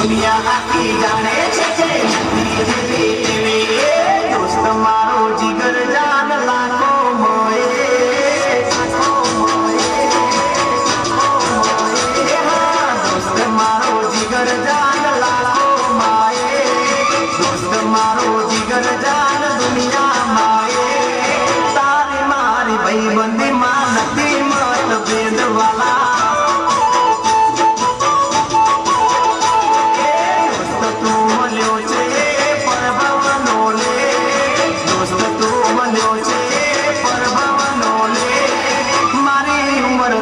दुनिया आखी जाने दोस्त मारो जिगर जान लाखो मोए दोस्त मारो जिगर जान लाखो माए दोस्त मारो जिगर जान दुनिया माए तारी मारी भाई बंदी मानती मत भेद वाला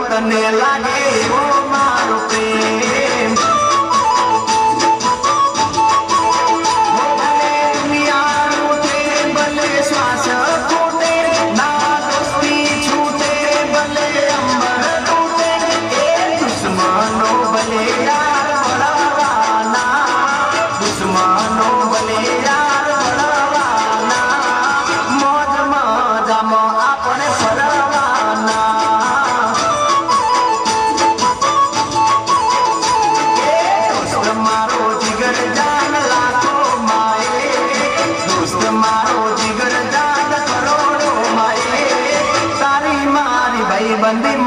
तने लागे वो मारो प्रेम वो भले दुनिया लूटे भले श्वास फूटे ना दोस्ती छूटे भले अंबर टूटे दुश्मनों भले यार बड़ावाना दुश्मनों भले यार बड़ावाना मौज मजा में अपने परवाना बंदी